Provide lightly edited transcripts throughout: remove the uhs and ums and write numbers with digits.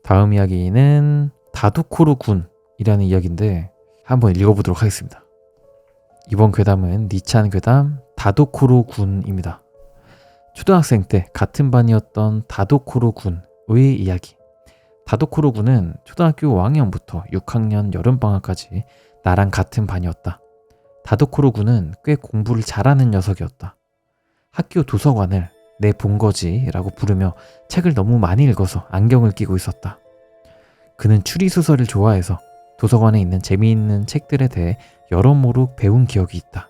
다음 이야기는 다도코로 군이라는 이야기인데 한번 읽어보도록 하겠습니다. 이번 괴담은 니찬 괴담 다도코로 군입니다. 초등학생 때 같은 반이었던 다도코로 군의 이야기. 다도코로 군은 초등학교 5학년부터 6학년 여름방학까지 나랑 같은 반이었다. 다도코로 군은 꽤 공부를 잘하는 녀석이었다. 학교 도서관을 내 본거지라고 부르며 책을 너무 많이 읽어서 안경을 끼고 있었다. 그는 추리소설을 좋아해서 도서관에 있는 재미있는 책들에 대해 여러모로 배운 기억이 있다.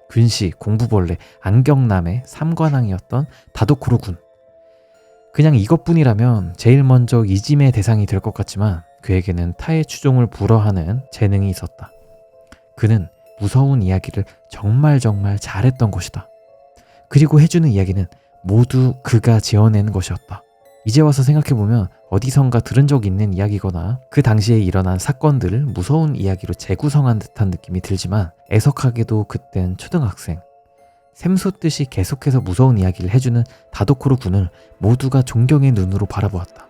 근시, 공부벌레, 안경남의 삼관왕이었던 다도코로 군. 그냥 이것뿐이라면 제일 먼저 이짐의 대상이 될 것 같지만 그에게는 타의 추종을 불허하는 재능이 있었다. 그는 무서운 이야기를 정말 잘했던 것이다. 그리고 해주는 이야기는 모두 그가 지어낸 것이었다. 이제 와서 생각해보면 어디선가 들은 적 있는 이야기거나 그 당시에 일어난 사건들을 무서운 이야기로 재구성한 듯한 느낌이 들지만 애석하게도 그땐 초등학생. 샘솟듯이 계속해서 무서운 이야기를 해주는 다도코로 군을 모두가 존경의 눈으로 바라보았다.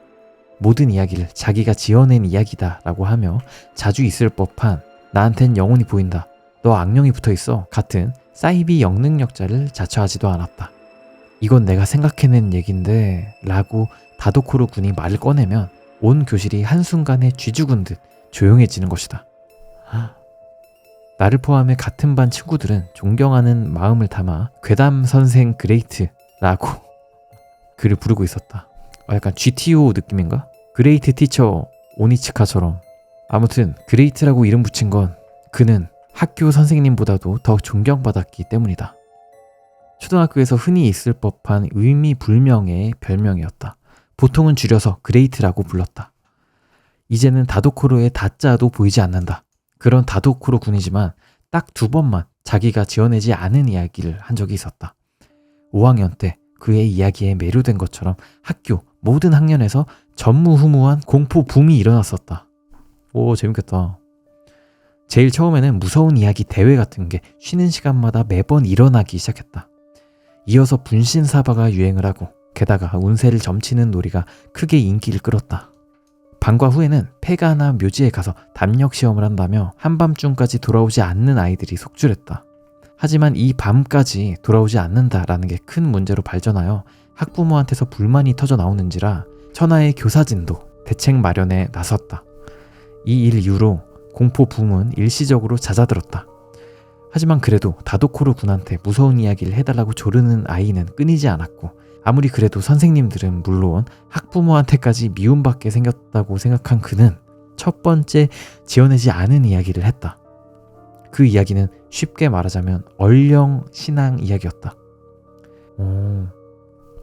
모든 이야기를 자기가 지어낸 이야기다 라고 하며 자주 있을 법한 나한텐 영혼이 보인다. 너 악령이 붙어있어. 같은 사이비 영능력자를 자처하지도 않았다. 이건 내가 생각해낸 얘긴데 라고 다도코로 군이 말을 꺼내면 온 교실이 한순간에 쥐죽은 듯 조용해지는 것이다. 나를 포함해 같은 반 친구들은 존경하는 마음을 담아 괴담 선생 그레이트라고 그를 부르고 있었다. 약간 GTO 느낌인가? 그레이트 티처 오니츠카처럼. 아무튼 그레이트라고 이름 붙인 건 그는 학교 선생님보다도 더 존경받았기 때문이다. 초등학교에서 흔히 있을 법한 의미불명의 별명이었다. 보통은 줄여서 그레이트라고 불렀다. 이제는 다도코로의 다자도 보이지 않는다. 그런 다도코로 군이지만 딱 2번만 자기가 지어내지 않은 이야기를 한 적이 있었다. 5학년 때 그의 이야기에 매료된 것처럼 학교 모든 학년에서 전무후무한 공포 붐이 일어났었다. 오, 재밌겠다. 제일 처음에는 무서운 이야기 대회 같은 게 쉬는 시간마다 매번 일어나기 시작했다. 이어서 분신사바가 유행을 하고 게다가 운세를 점치는 놀이가 크게 인기를 끌었다. 방과 후에는 폐가나 묘지에 가서 담력 시험을 한다며 한밤중까지 돌아오지 않는 아이들이 속출했다. 하지만 이 밤까지 돌아오지 않는다라는 게 큰 문제로 발전하여 학부모한테서 불만이 터져 나오는지라 천하의 교사진도 대책 마련에 나섰다. 이 일 이후로 공포 붐은 일시적으로 잦아들었다. 하지만 그래도 다도코로 군한테 무서운 이야기를 해달라고 조르는 아이는 끊이지 않았고 아무리 그래도 선생님들은 물론 학부모한테까지 미움받게 생겼다고 생각한 그는 첫 번째 지어내지 않은 이야기를 했다. 그 이야기는 쉽게 말하자면 얼령 신앙 이야기였다.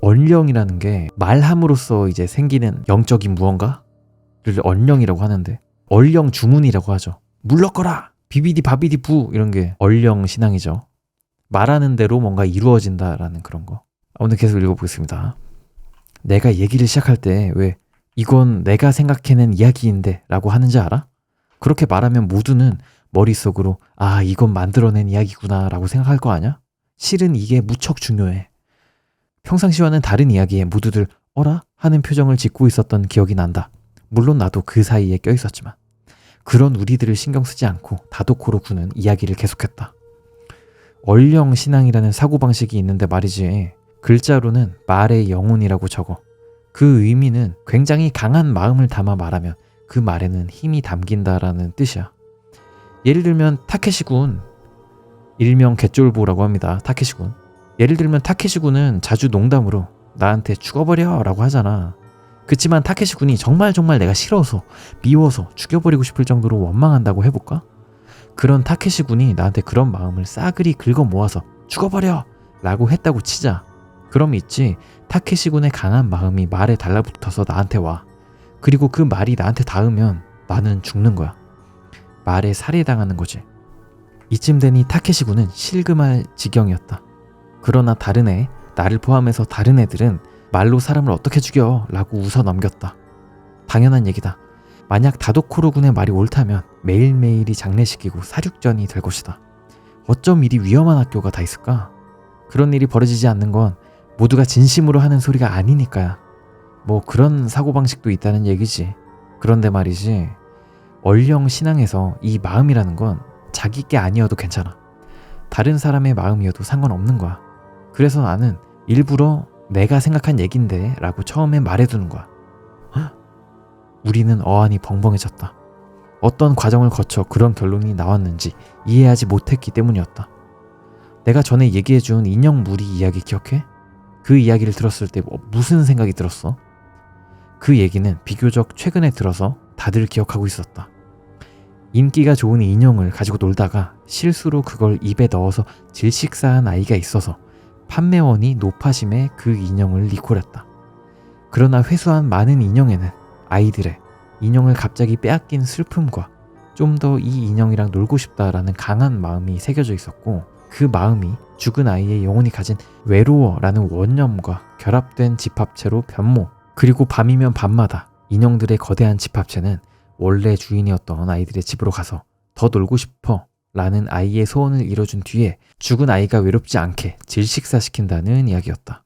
얼령이라는 게 말함으로써 이제 생기는 영적인 무언가를 얼령이라고 하는데 얼령 주문이라고 하죠. 물러거라! 비비디 바비디 부 이런 게 얼령 신앙이죠. 말하는 대로 뭔가 이루어진다라는 그런 거. 오늘 계속 읽어보겠습니다. 내가 얘기를 시작할 때 왜 이건 내가 생각해낸 이야기인데 라고 하는지 알아? 그렇게 말하면 모두는 머릿속으로 아 이건 만들어낸 이야기구나 라고 생각할 거 아냐? 실은 이게 무척 중요해. 평상시와는 다른 이야기에 모두들 어라? 하는 표정을 짓고 있었던 기억이 난다. 물론 나도 그 사이에 껴있었지만 그런 우리들을 신경 쓰지 않고 다도코로 군은 이야기를 계속했다. 얼령 신앙이라는 사고방식이 있는데 말이지 글자로는 말의 영혼이라고 적어. 그 의미는 굉장히 강한 마음을 담아 말하면 그 말에는 힘이 담긴다라는 뜻이야. 예를 들면 타케시군, 일명 개쫄보라고 합니다. 타케시군. 예를 들면 타케시군은 자주 농담으로 나한테 죽어버려 라고 하잖아. 그치만 타케시군이 정말 내가 싫어서 미워서 죽여버리고 싶을 정도로 원망한다고 해볼까? 그런 타케시군이 나한테 그런 마음을 싸그리 긁어 모아서 죽어버려 라고 했다고 치자. 그럼 있지 타케시군의 강한 마음이 말에 달라붙어서 나한테 와. 그리고 그 말이 나한테 닿으면 나는 죽는 거야. 말에 살해당하는 거지. 이쯤 되니 타케시군은 실금할 지경이었다. 그러나 다른 애, 나를 포함해서 다른 애들은 말로 사람을 어떻게 죽여? 라고 웃어 넘겼다. 당연한 얘기다. 만약 다도코로 군의 말이 옳다면 매일매일이 장례식이고 사륙전이 될 것이다. 어쩜 이리 위험한 학교가 다 있을까? 그런 일이 벌어지지 않는 건 모두가 진심으로 하는 소리가 아니니까야. 뭐 그런 사고방식도 있다는 얘기지. 그런데 말이지, 얼령 신앙에서 이 마음이라는 건 자기 게 아니어도 괜찮아. 다른 사람의 마음이어도 상관없는 거야. 그래서 나는 일부러 내가 생각한 얘긴데 라고 처음에 말해두는 거야. 우리는 어안이 벙벙해졌다. 어떤 과정을 거쳐 그런 결론이 나왔는지 이해하지 못했기 때문이었다. 내가 전에 얘기해준 인형무리 이야기 기억해? 그 이야기를 들었을 때 무슨 생각이 들었어? 그 얘기는 비교적 최근에 들어서 다들 기억하고 있었다. 인기가 좋은 인형을 가지고 놀다가 실수로 그걸 입에 넣어서 질식사한 아이가 있어서 판매원이 노파심에 그 인형을 리콜했다. 그러나 회수한 많은 인형에는 아이들의 인형을 갑자기 빼앗긴 슬픔과 좀 더 이 인형이랑 놀고 싶다라는 강한 마음이 새겨져 있었고, 그 마음이 죽은 아이의 영혼이 가진 외로워라는 원념과 결합된 집합체로 변모, 그리고 밤이면 밤마다 인형들의 거대한 집합체는 원래 주인이었던 아이들의 집으로 가서 더 놀고 싶어 라는 아이의 소원을 이뤄준 뒤에 죽은 아이가 외롭지 않게 질식사시킨다는 이야기였다.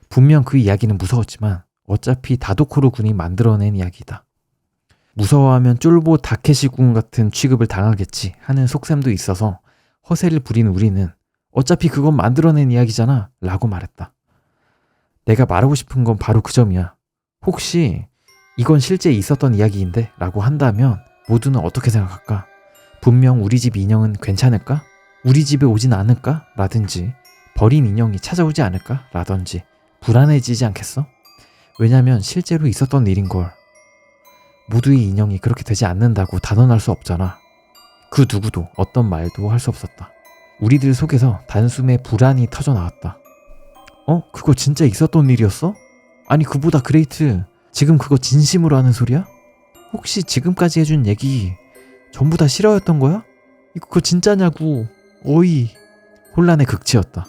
분명 그 이야기는 무서웠지만 어차피 다도코로 군이 만들어낸 이야기다. 무서워하면 쫄보 다케시군 같은 취급을 당하겠지 하는 속셈도 있어서 허세를 부린 우리는 어차피 그건 만들어낸 이야기잖아 라고 말했다. 내가 말하고 싶은 건 바로 그 점이야. 혹시 이건 실제 있었던 이야기인데 라고 한다면 모두는 어떻게 생각할까? 분명 우리 집 인형은 괜찮을까? 우리 집에 오진 않을까? 라든지 버린 인형이 찾아오지 않을까? 라든지 불안해지지 않겠어? 왜냐면 실제로 있었던 일인걸. 모두의 인형이 그렇게 되지 않는다고 단언할 수 없잖아. 그 누구도 어떤 말도 할 수 없었다. 우리들 속에서 단숨에 불안이 터져 나왔다. 그거 진짜 있었던 일이었어? 아니 그보다 그레이트, 지금 그거 진심으로 하는 소리야? 혹시 지금까지 해준 얘기 전부 다 실화였던 거야? 그거 진짜냐고. 어이. 혼란의 극치였다.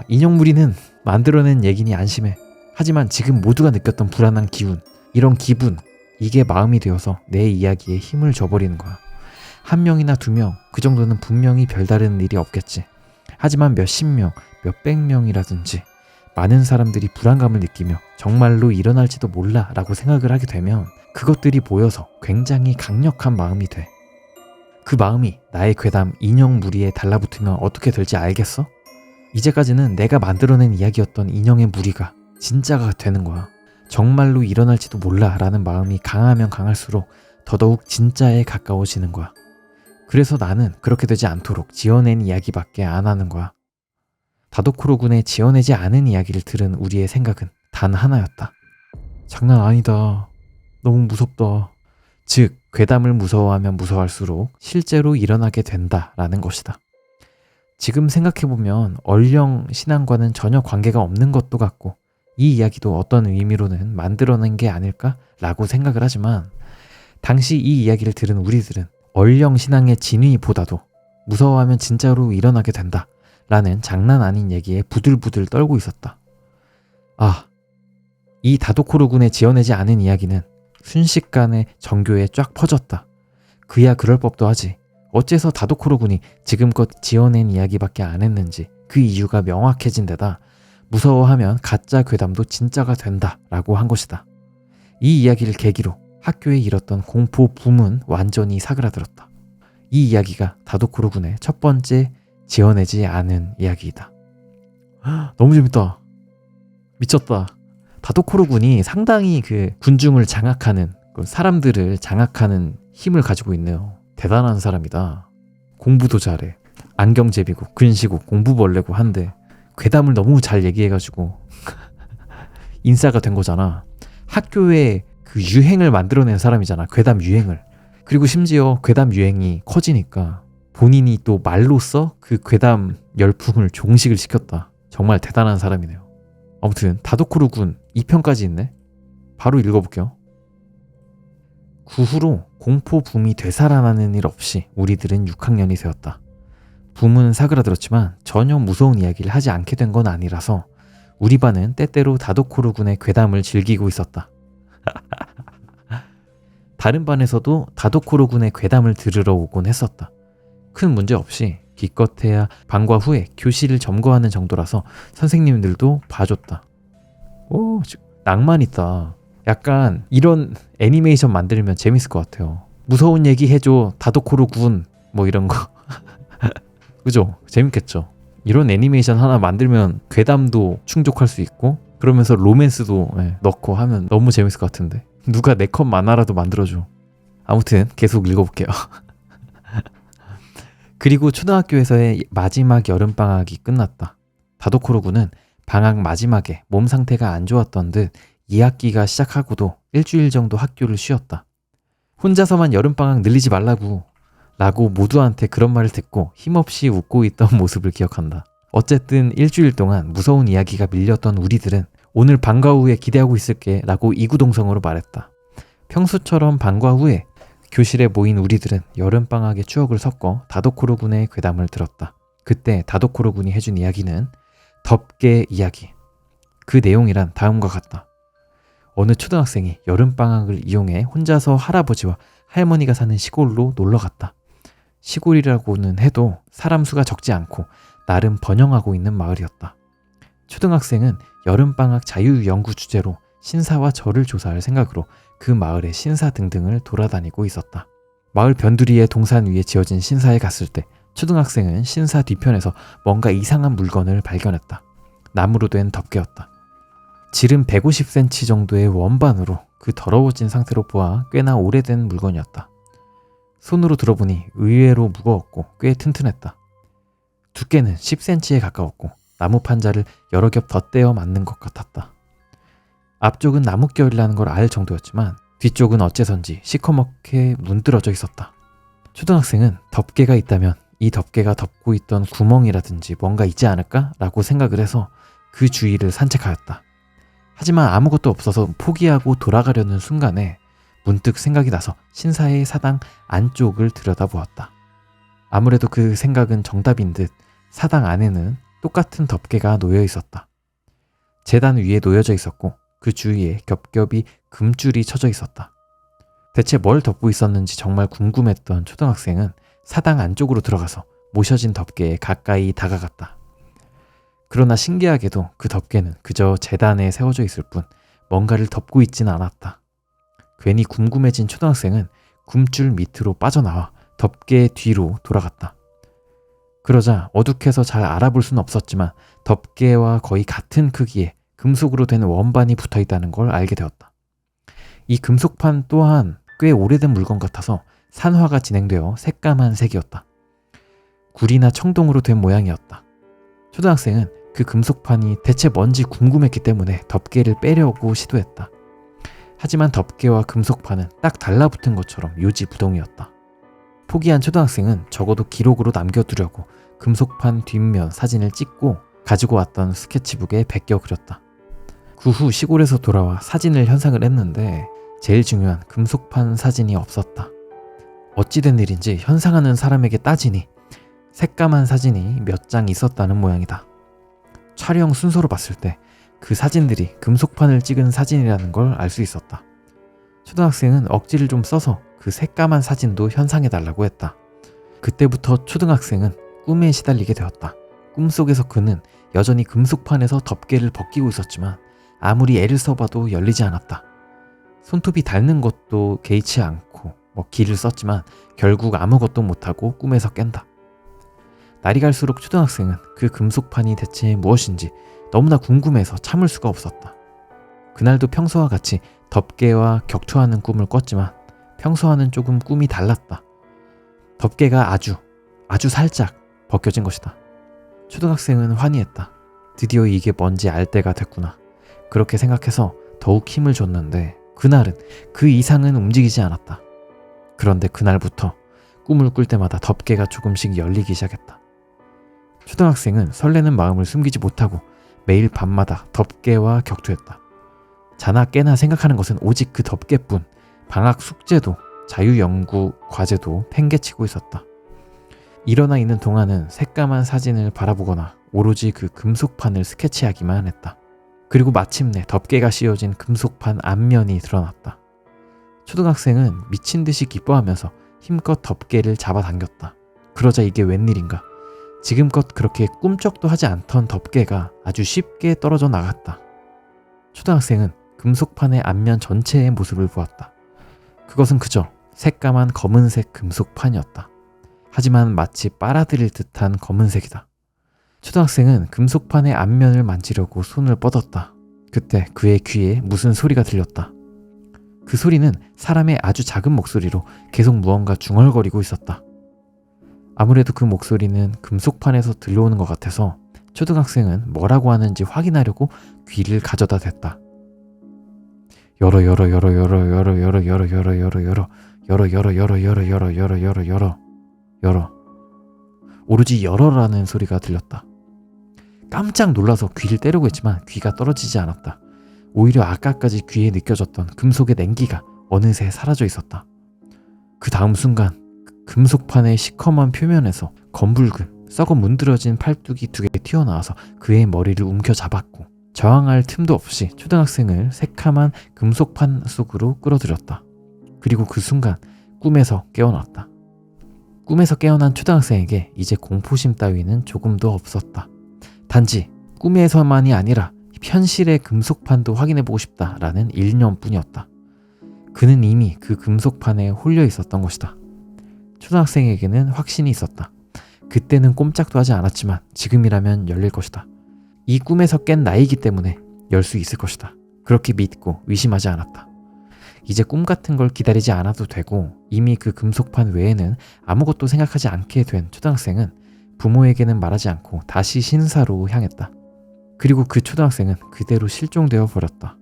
인형무리는 만들어낸 얘기니 안심해. 하지만 지금 모두가 느꼈던 불안한 기운, 이런 기분, 이게 마음이 되어서 내 이야기에 힘을 줘버리는 거야. 한 명이나 두 명, 그 정도는 분명히 별다른 일이 없겠지. 하지만 몇십 명, 몇백 명이라든지 많은 사람들이 불안감을 느끼며 정말로 일어날지도 몰라 라고 생각을 하게 되면 그것들이 모여서 굉장히 강력한 마음이 돼. 그 마음이 나의 괴담 인형 무리에 달라붙으면 어떻게 될지 알겠어? 이제까지는 내가 만들어낸 이야기였던 인형의 무리가 진짜가 되는 거야. 정말로 일어날지도 몰라 라는 마음이 강하면 강할수록 더더욱 진짜에 가까워지는 거야. 그래서 나는 그렇게 되지 않도록 지어낸 이야기밖에 안 하는 거야. 다도코로 군의 지어내지 않은 이야기를 들은 우리의 생각은 단 하나였다. 장난 아니다. 너무 무섭다. 즉, 괴담을 무서워하면 무서워할수록 실제로 일어나게 된다라는 것이다. 지금 생각해보면 얼령 신앙과는 전혀 관계가 없는 것도 같고 이 이야기도 어떤 의미로는 만들어낸 게 아닐까라고 생각을 하지만 당시 이 이야기를 들은 우리들은 얼령 신앙의 진위보다도 무서워하면 진짜로 일어나게 된다 라는 장난 아닌 얘기에 부들부들 떨고 있었다. 이 다도코로 군의 지어내지 않은 이야기는 순식간에 정교에 쫙 퍼졌다. 그야 그럴 법도 하지. 어째서 다도코로 군이 지금껏 지어낸 이야기밖에 안 했는지 그 이유가 명확해진 데다 무서워하면 가짜 괴담도 진짜가 된다 라고 한 것이다. 이 이야기를 계기로 학교에 일었던 공포 붐은 완전히 사그라들었다. 이 이야기가 다도코로 군의 첫 번째 지어내지 않은 이야기이다. 너무 재밌다. 미쳤다. 다도코로 군이 상당히 그 군중을 장악하는, 사람들을 장악하는 힘을 가지고 있네요. 대단한 사람이다. 공부도 잘해. 안경제비고 근시고 공부벌레고 한데 괴담을 너무 잘 얘기해가지고 인싸가 된 거잖아. 학교에 그 유행을 만들어낸 사람이잖아. 괴담 유행을. 그리고 심지어 괴담 유행이 커지니까 본인이 또 말로써 그 괴담 열풍을 종식을 시켰다. 정말 대단한 사람이네요. 아무튼 다도코로 군 2편까지 있네. 바로 읽어볼게요. 그 후로 공포 붐이 되살아나는 일 없이 우리들은 6학년이 되었다. 붐은 사그라들었지만 전혀 무서운 이야기를 하지 않게 된 건 아니라서 우리 반은 때때로 다도코로 군의 괴담을 즐기고 있었다. 다른 반에서도 다도코로 군의 괴담을 들으러 오곤 했었다. 큰 문제 없이 기껏해야 방과 후에 교실을 점거하는 정도라서 선생님들도 봐줬다. 낭만 있다. 약간 이런 애니메이션 만들면 재밌을 것 같아요. 무서운 얘기 해줘 다도코로 군 뭐 이런 거. 그죠? 재밌겠죠? 이런 애니메이션 하나 만들면 괴담도 충족할 수 있고 그러면서 로맨스도 넣고 하면 너무 재밌을 것 같은데. 누가 내 컷 만화라도 만들어줘. 아무튼 계속 읽어볼게요. 그리고 초등학교에서의 마지막 여름방학이 끝났다. 다도코로 군은 방학 마지막에 몸 상태가 안 좋았던 듯 2학기가 시작하고도 일주일 정도 학교를 쉬었다. 혼자서만 여름방학 늘리지 말라고 라고 모두한테 그런 말을 듣고 힘없이 웃고 있던 모습을 기억한다. 어쨌든 일주일 동안 무서운 이야기가 밀렸던 우리들은 오늘 방과 후에 기대하고 있을게 라고 이구동성으로 말했다. 평소처럼 방과 후에 교실에 모인 우리들은 여름방학의 추억을 섞어 다도코로 군의 괴담을 들었다. 그때 다도코로 군이 해준 이야기는 덮개 이야기. 그 내용이란 다음과 같다. 어느 초등학생이 여름방학을 이용해 혼자서 할아버지와 할머니가 사는 시골로 놀러갔다. 시골이라고는 해도 사람 수가 적지 않고 나름 번영하고 있는 마을이었다. 초등학생은 여름방학 자유연구 주제로 신사와 절을 조사할 생각으로 그 마을의 신사 등등을 돌아다니고 있었다. 마을 변두리의 동산 위에 지어진 신사에 갔을 때 초등학생은 신사 뒤편에서 뭔가 이상한 물건을 발견했다. 나무로 된 덮개였다. 지름 150cm 정도의 원반으로 그 더러워진 상태로 보아 꽤나 오래된 물건이었다. 손으로 들어보니 의외로 무거웠고 꽤 튼튼했다. 두께는 10cm에 가까웠고 나무 판자를 여러 겹 덧대어 맞는 것 같았다. 앞쪽은 나뭇결이라는 걸 알 정도였지만 뒤쪽은 어째선지 시커멓게 문드러져 있었다. 초등학생은 덮개가 있다면 이 덮개가 덮고 있던 구멍이라든지 뭔가 있지 않을까? 라고 생각을 해서 그 주위를 산책하였다. 하지만 아무것도 없어서 포기하고 돌아가려는 순간에 문득 생각이 나서 신사의 사당 안쪽을 들여다보았다. 아무래도 그 생각은 정답인 듯 사당 안에는 똑같은 덮개가 놓여 있었다. 제단 위에 놓여져 있었고 그 주위에 겹겹이 금줄이 쳐져 있었다. 대체 뭘 덮고 있었는지 정말 궁금했던 초등학생은 사당 안쪽으로 들어가서 모셔진 덮개에 가까이 다가갔다. 그러나 신기하게도 그 덮개는 그저 제단에 세워져 있을 뿐 뭔가를 덮고 있지는 않았다. 괜히 궁금해진 초등학생은 굼줄 밑으로 빠져나와 덮개 뒤로 돌아갔다. 그러자 어둑해서 잘 알아볼 수는 없었지만 덮개와 거의 같은 크기의 금속으로 된 원반이 붙어 있다는 걸 알게 되었다. 이 금속판 또한 꽤 오래된 물건 같아서 산화가 진행되어 새까만 색이었다. 구리나 청동으로 된 모양이었다. 초등학생은 그 금속판이 대체 뭔지 궁금했기 때문에 덮개를 빼려고 시도했다. 하지만 덮개와 금속판은 딱 달라붙은 것처럼 요지부동이었다. 포기한 초등학생은 적어도 기록으로 남겨두려고 금속판 뒷면 사진을 찍고 가지고 왔던 스케치북에 베껴 그렸다. 그 후 시골에서 돌아와 사진을 현상을 했는데 제일 중요한 금속판 사진이 없었다. 어찌된 일인지 현상하는 사람에게 따지니 새까만 사진이 몇 장 있었다는 모양이다. 촬영 순서로 봤을 때 그 사진들이 금속판을 찍은 사진이라는 걸 알 수 있었다. 초등학생은 억지를 좀 써서 그 새까만 사진도 현상해달라고 했다. 그때부터 초등학생은 꿈에 시달리게 되었다. 꿈속에서 그는 여전히 금속판에서 덮개를 벗기고 있었지만 아무리 애를 써봐도 열리지 않았다. 손톱이 닳는 것도 개의치 않고 기를 썼지만 결국 아무것도 못하고 꿈에서 깬다. 날이 갈수록 초등학생은 그 금속판이 대체 무엇인지 너무나 궁금해서 참을 수가 없었다. 그날도 평소와 같이 덮개와 격투하는 꿈을 꿨지만 평소와는 조금 꿈이 달랐다. 덮개가 아주 살짝 벗겨진 것이다. 초등학생은 환희했다. 드디어 이게 뭔지 알 때가 됐구나. 그렇게 생각해서 더욱 힘을 줬는데 그날은 그 이상은 움직이지 않았다. 그런데 그날부터 꿈을 꿀 때마다 덮개가 조금씩 열리기 시작했다. 초등학생은 설레는 마음을 숨기지 못하고 매일 밤마다 덮개와 격투했다. 자나 깨나 생각하는 것은 오직 그 덮개뿐. 방학 숙제도 자유연구 과제도 팽개치고 있었다. 일어나 있는 동안은 새까만 사진을 바라보거나 오로지 그 금속판을 스케치하기만 했다. 그리고 마침내 덮개가 씌워진 금속판 앞면이 드러났다. 초등학생은 미친 듯이 기뻐하면서 힘껏 덮개를 잡아당겼다. 그러자 이게 웬일인가. 지금껏 그렇게 꿈쩍도 하지 않던 덮개가 아주 쉽게 떨어져 나갔다. 초등학생은 금속판의 앞면 전체의 모습을 보았다. 그것은 그저 새까만 검은색 금속판이었다. 하지만 마치 빨아들일 듯한 검은색이다. 초등학생은 금속판의 앞면을 만지려고 손을 뻗었다. 그때 그의 귀에 무슨 소리가 들렸다. 그 소리는 사람의 아주 작은 목소리로 계속 무언가 중얼거리고 있었다. 아무래도 그 목소리는 금속판에서 들려오는 것 같아서 초등학생은 뭐라고 하는지 확인하려고 귀를 가져다 댔다. 열어 열어 열어 열어 열어 열어 열어 열어 열어 열어 열어 열어 열어 열어 열어 열어 열어 열어 열어. 오로지 열어라는 소리가 들렸다. 깜짝 놀라서 귀를 떼려고 했지만 귀가 떨어지지 않았다. 오히려 아까까지 귀에 느껴졌던 금속의 냉기가 어느새 사라져 있었다. 그 다음 순간 금속판의 시커먼 표면에서 검붉은 썩어 문드러진 팔뚝이 2개 튀어나와서 그의 머리를 움켜잡았고 저항할 틈도 없이 초등학생을 새카만 금속판 속으로 끌어들였다. 그리고 그 순간 꿈에서 깨어났다. 꿈에서 깨어난 초등학생에게 이제 공포심 따위는 조금도 없었다. 단지 꿈에서만이 아니라 현실의 금속판도 확인해보고 싶다라는 일념뿐이었다. 그는 이미 그 금속판에 홀려 있었던 것이다. 초등학생에게는 확신이 있었다. 그때는 꼼짝도 하지 않았지만 지금이라면 열릴 것이다. 이 꿈에서 깬 나이기 때문에 열 수 있을 것이다. 그렇게 믿고 의심하지 않았다. 이제 꿈 같은 걸 기다리지 않아도 되고 이미 그 금속판 외에는 아무것도 생각하지 않게 된 초등학생은 부모에게는 말하지 않고 다시 신사로 향했다. 그리고 그 초등학생은 그대로 실종되어 버렸다.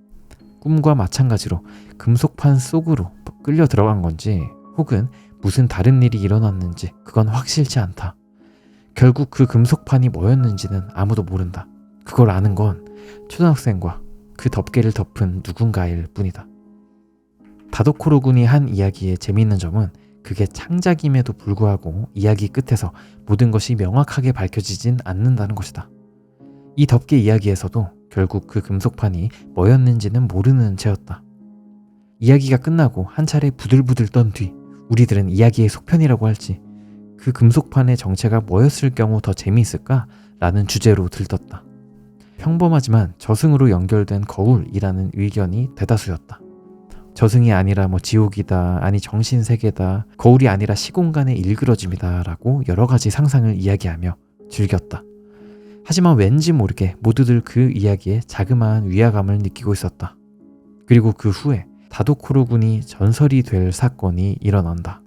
꿈과 마찬가지로 금속판 속으로 끌려 들어간 건지 혹은 무슨 다른 일이 일어났는지 그건 확실치 않다. 결국 그 금속판이 뭐였는지는 아무도 모른다. 그걸 아는 건 초등학생과 그 덮개를 덮은 누군가일 뿐이다. 다도코로 군이 한 이야기의 재미있는 점은 그게 창작임에도 불구하고 이야기 끝에서 모든 것이 명확하게 밝혀지진 않는다는 것이다. 이 덮개 이야기에서도 결국 그 금속판이 뭐였는지는 모르는 채였다. 이야기가 끝나고 한 차례 부들부들 떤 뒤 우리들은 이야기의 속편이라고 할지 그 금속판의 정체가 뭐였을 경우 더 재미있을까? 라는 주제로 들떴다. 평범하지만 저승으로 연결된 거울이라는 의견이 대다수였다. 저승이 아니라 지옥이다, 아니 정신세계다, 거울이 아니라 시공간의 일그러짐이다 라고 여러 가지 상상을 이야기하며 즐겼다. 하지만 왠지 모르게 모두들 그 이야기에 자그마한 위화감을 느끼고 있었다. 그리고 그 후에 다도코로 군이 전설이 될 사건이 일어난다.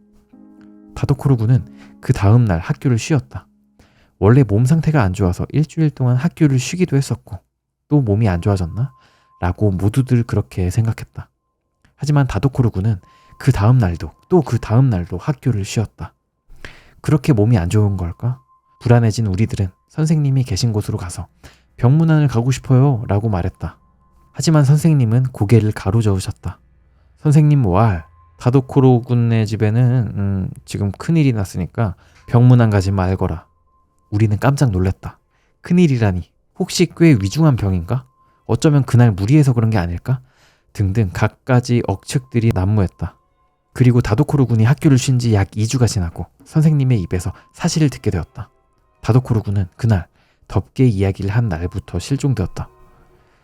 다도코로 군은 그 다음 날 학교를 쉬었다. 원래 몸 상태가 안 좋아서 일주일 동안 학교를 쉬기도 했었고 또 몸이 안 좋아졌나? 라고 모두들 그렇게 생각했다. 하지만 다도코로 군은 그 다음 날도 또 그 다음 날도 학교를 쉬었다. 그렇게 몸이 안 좋은 걸까? 불안해진 우리들은 선생님이 계신 곳으로 가서 병문안을 가고 싶어요 라고 말했다. 하지만 선생님은 고개를 가로저으셨다. 선생님 왈, 다도코로 군의 집에는 지금 큰일이 났으니까 병문안 가지 말거라. 우리는 깜짝 놀랐다. 큰일이라니, 혹시 꽤 위중한 병인가? 어쩌면 그날 무리해서 그런 게 아닐까? 등등 갖가지 억측들이 난무했다. 그리고 다도코로 군이 학교를 쉰 지 약 2주가 지나고 선생님의 입에서 사실을 듣게 되었다. 다도코로 군은 그날 덮개 이야기를 한 날부터 실종되었다.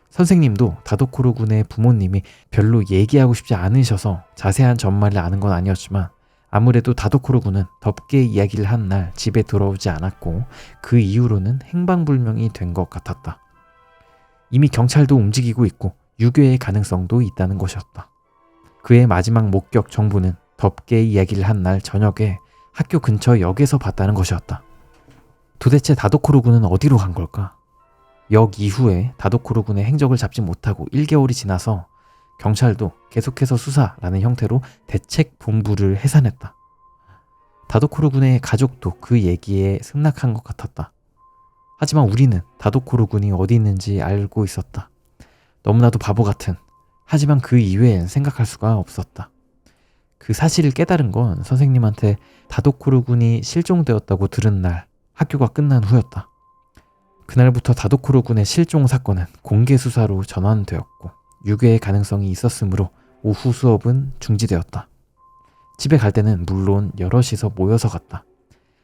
선생님도 다도코로 군의 부모님이 별로 얘기하고 싶지 않으셔서 자세한 전말을 아는 건 아니었지만 아무래도 다도코로 군은 덮개 이야기를 한 날 집에 돌아오지 않았고 그 이후로는 행방불명이 된 것 같았다. 이미 경찰도 움직이고 있고 유괴의 가능성도 있다는 것이었다. 그의 마지막 목격 정보는 덮개 이야기를 한 날 저녁에 학교 근처 역에서 봤다는 것이었다. 도대체 다도코로 군은 어디로 간 걸까? 역 이후에 다도코로 군의 행적을 잡지 못하고 1개월이 지나서 경찰도 계속해서 수사라는 형태로 대책본부를 해산했다. 다도코로 군의 가족도 그 얘기에 승낙한 것 같았다. 하지만 우리는 다도코로 군이 어디 있는지 알고 있었다. 너무나도 바보 같은, 하지만 그 이외엔 생각할 수가 없었다. 그 사실을 깨달은 건 선생님한테 다도코로 군이 실종되었다고 들은 날 학교가 끝난 후였다. 그날부터 다도코로 군의 실종 사건은 공개 수사로 전환되었고 유괴의 가능성이 있었으므로 오후 수업은 중지되었다. 집에 갈 때는 물론 여럿이서 모여서 갔다.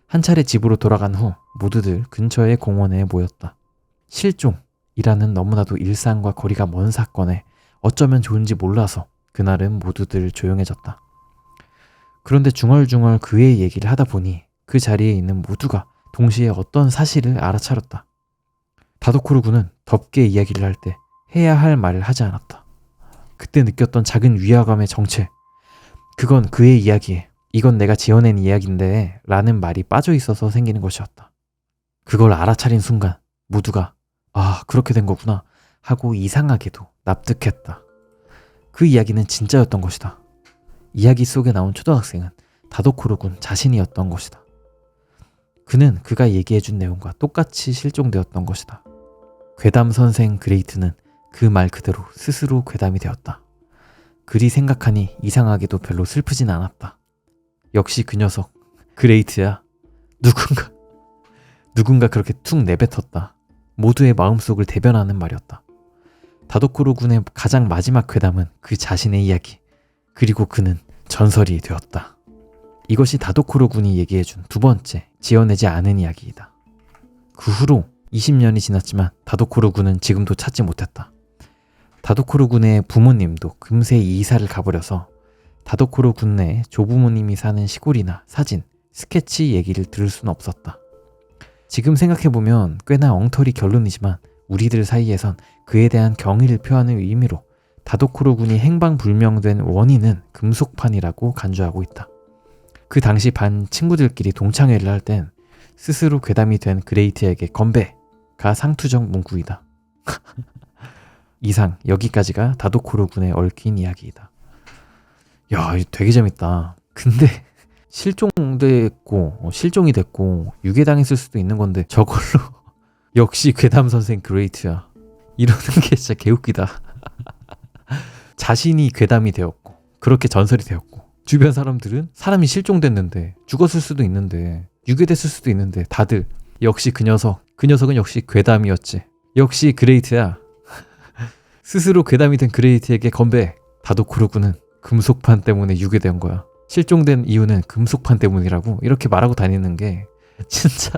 한 차례 집으로 돌아간 후 모두들 근처의 공원에 모였다. 실종이라는 너무나도 일상과 거리가 먼 사건에 어쩌면 좋은지 몰라서 그날은 모두들 조용해졌다. 그런데 중얼중얼 그의 얘기를 하다 보니 그 자리에 있는 모두가 동시에 어떤 사실을 알아차렸다. 다도코로 군은 덥게 이야기를 할 때 해야 할 말을 하지 않았다. 그때 느꼈던 작은 위화감의 정체, 그건 그의 이야기에 이건 내가 지어낸 이야기인데 라는 말이 빠져 있어서 생기는 것이었다. 그걸 알아차린 순간 모두가 아, 그렇게 된 거구나 하고 이상하게도 납득했다. 그 이야기는 진짜였던 것이다. 이야기 속에 나온 초등학생은 다도코로 군 자신이었던 것이다. 그는 그가 얘기해준 내용과 똑같이 실종되었던 것이다. 괴담 선생 그레이트는 그 말 그대로 스스로 괴담이 되었다. 그리 생각하니 이상하게도 별로 슬프진 않았다. 역시 그 녀석 그레이트야. 누군가 그렇게 툭 내뱉었다. 모두의 마음속을 대변하는 말이었다. 다도코로 군의 가장 마지막 괴담은 그 자신의 이야기, 그리고 그는 전설이 되었다. 이것이 다도코로 군이 얘기해준 두 번째 지어내지 않은 이야기이다. 그 후로 20년이 지났지만 다도코로 군은 지금도 찾지 못했다. 다도코로 군의 부모님도 금세 이사를 가버려서 다도코로 군 내 조부모님이 사는 시골이나 사진, 스케치 얘기를 들을 수는 없었다. 지금 생각해보면 꽤나 엉터리 결론이지만 우리들 사이에선 그에 대한 경의를 표하는 의미로 다도코로 군이 행방불명된 원인은 금속판이라고 간주하고 있다. 그 당시 반 친구들끼리 동창회를 할 땐 스스로 괴담이 된 그레이트에게 건배가 상투적 문구이다. 이상 여기까지가 다도코로 군에 얽힌 이야기이다. 야, 이거 되게 재밌다. 근데 실종이 됐고 유괴당했을 수도 있는 건데 저걸로 역시 괴담 선생 그레이트야 이러는 게 진짜 개웃기다. 자신이 괴담이 되었고 그렇게 전설이 되었고 주변 사람들은 사람이 실종됐는데 죽었을 수도 있는데 유괴됐을 수도 있는데 다들 역시 그 녀석은 역시 괴담이었지. 역시 그레이트야. 스스로 괴담이 된 그레이트에게 건배. 다도코로 군은 금속판 때문에 유괴된 거야. 실종된 이유는 금속판 때문이라고 이렇게 말하고 다니는 게 진짜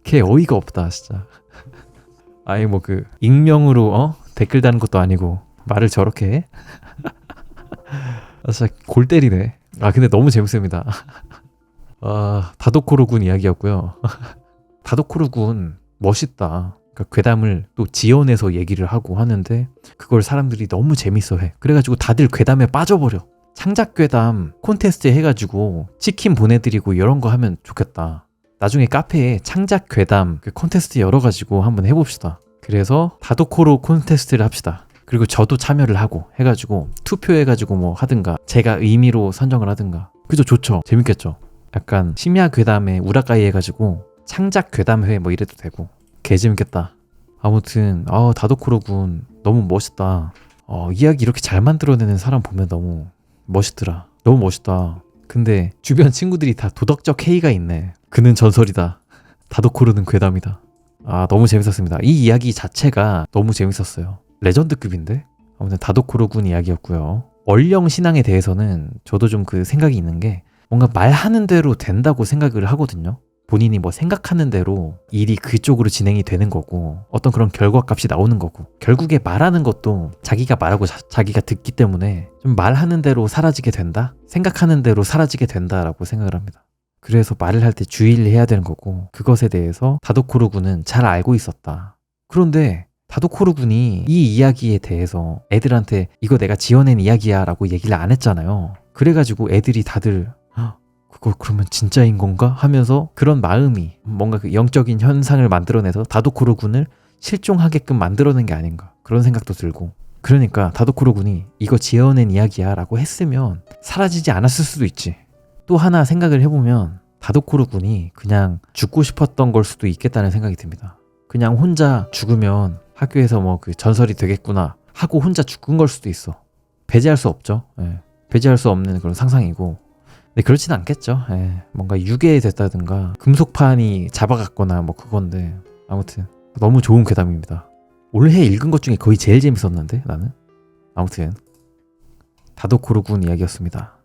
걔 어이가 없다 진짜. 아예 뭐 그 익명으로 댓글 다는 것도 아니고 말을 저렇게 해? 아, 진짜 골 때리네. 아 근데 너무 재밌습니다. 아, 다도코로 군 이야기였고요. 다도코로 군 멋있다. 그러니까 괴담을 또 지어내서 얘기를 하고 하는데 그걸 사람들이 너무 재밌어해. 그래가지고 다들 괴담에 빠져버려. 창작 괴담 콘테스트 해가지고 치킨 보내드리고 이런 거 하면 좋겠다. 나중에 카페에 창작 괴담 그 콘테스트 열어가지고 한번 해봅시다. 그래서 다도코로 콘테스트를 합시다. 그리고 저도 참여를 하고 해가지고 투표해가지고 뭐 하든가 제가 의미로 선정을 하든가. 그죠? 좋죠? 재밌겠죠? 약간 심야 괴담에 우라카이 해가지고 창작 괴담회 뭐 이래도 되고 개 재밌겠다. 아무튼 다도코로 군 너무 멋있다. 이야기 이렇게 잘 만들어내는 사람 보면 너무 멋있더라. 너무 멋있다. 근데 주변 친구들이 다 도덕적 해이가 있네. 그는 전설이다. 다도코로는 괴담이다. 아, 너무 재밌었습니다. 이 이야기 자체가 너무 재밌었어요. 레전드급인데? 아무튼 다도코로 군 이야기였고요. 얼령 신앙에 대해서는 저도 좀 그 생각이 있는 게 뭔가 말하는 대로 된다고 생각을 하거든요. 본인이 뭐 생각하는 대로 일이 그쪽으로 진행이 되는 거고 어떤 그런 결과값이 나오는 거고 결국에 말하는 것도 자기가 말하고 자기가 듣기 때문에 좀 말하는 대로 사라지게 된다? 생각하는 대로 사라지게 된다라고 생각을 합니다. 그래서 말을 할 때 주의를 해야 되는 거고 그것에 대해서 다도코로 군은 잘 알고 있었다. 그런데 다도코로 군이 이 이야기에 대해서 애들한테 이거 내가 지어낸 이야기야 라고 얘기를 안 했잖아요. 그래가지고 애들이 다들 그거 그러면 진짜인 건가? 하면서 그런 마음이 뭔가 그 영적인 현상을 만들어내서 다도코로 군을 실종하게끔 만들어낸 게 아닌가 그런 생각도 들고 그러니까 다도코로 군이 이거 지어낸 이야기야 라고 했으면 사라지지 않았을 수도 있지. 또 하나 생각을 해보면 다도코로 군이 그냥 죽고 싶었던 걸 수도 있겠다는 생각이 듭니다. 그냥 혼자 죽으면 학교에서 뭐 그 전설이 되겠구나 하고 혼자 죽은 걸 수도 있어. 배제할 수 없죠. 예. 배제할 수 없는 그런 상상이고 근데 그렇진 않겠죠. 예. 뭔가 유괴됐다든가 금속판이 잡아갔거나 뭐 그건데 아무튼 너무 좋은 괴담입니다. 올해 읽은 것 중에 거의 제일 재밌었는데 나는. 아무튼 다도코로 군 이야기였습니다.